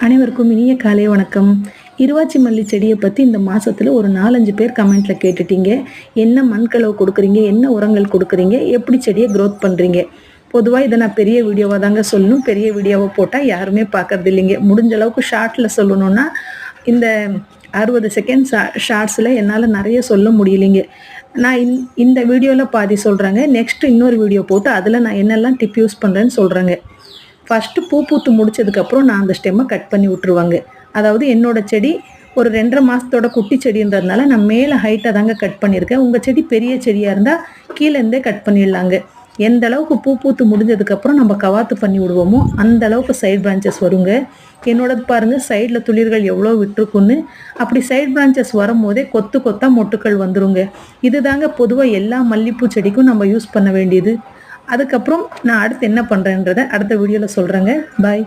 அனைவருக்கும் இனிய காலை வணக்கம். இருவாச்சி மல்லி செடியை பற்றி இந்த மாதத்தில் ஒரு 4-5 பேர் கமெண்ட்டில் கேட்டுட்டீங்க. என்ன மண்கலவு கொடுக்குறீங்க, என்ன உரங்கள் கொடுக்குறீங்க, எப்படி செடியை க்ரோத் பண்ணுறீங்க. பொதுவாக இதை நான் பெரிய வீடியோவாக தாங்க சொல்லணும். பெரிய வீடியோவை போட்டால் யாருமே பார்க்கறது இல்லைங்க. முடிஞ்ச அளவுக்கு ஷார்ட்டில் சொல்லணுன்னா இந்த 60 செகண்ட் ஷார்ட்ஸில் என்னால் நிறைய சொல்ல முடியலைங்க. நான் இந்த வீடியோவில் பாதி சொல்கிறேங்க. நெக்ஸ்ட்டு இன்னொரு வீடியோ போட்டு அதில் நான் என்னெல்லாம் டிப் யூஸ் பண்ணுறேன்னு சொல்கிறேங்க. ஃபஸ்ட்டு பூ பூத்து முடிச்சதுக்கப்புறம் நான் அந்த ஸ்டெம்மை கட் பண்ணி விட்டுருவாங்க. அதாவது என்னோட செடி ஒரு 2.5 மாதத்தோட குட்டி செடின்றதுனால நான் மேலே ஹைட்டாக தாங்க கட் பண்ணியிருக்கேன். உங்கள் செடி பெரிய செடியாக இருந்தால் கீழேருந்தே கட் பண்ணிடலாங்க. எந்த அளவுக்கு பூ பூத்து முடிஞ்சதுக்கப்புறம் நம்ம கவாத்து பண்ணி விடுவோமோ அந்த அளவுக்கு சைட் பிரான்ச்சஸ் வருங்க. என்னோடது பாருங்கள், சைடில் துளிர்கள் எவ்வளோ விட்டுருக்குன்னு. அப்படி சைட் பிரான்ச்சஸ் வரும்போதே கொத்து கொத்தாக மொட்டுக்கள் வந்துருங்க. இது தாங்க பொதுவாக எல்லா மல்லிப்பூ செடிக்கும் நம்ம யூஸ் பண்ண வேண்டியது. அதுக்கப்புறம் நான் அடுத்து என்ன பண்ணுறேன்றதை அடுத்த வீடியோவில் சொல்கிறேங்க. பாய்.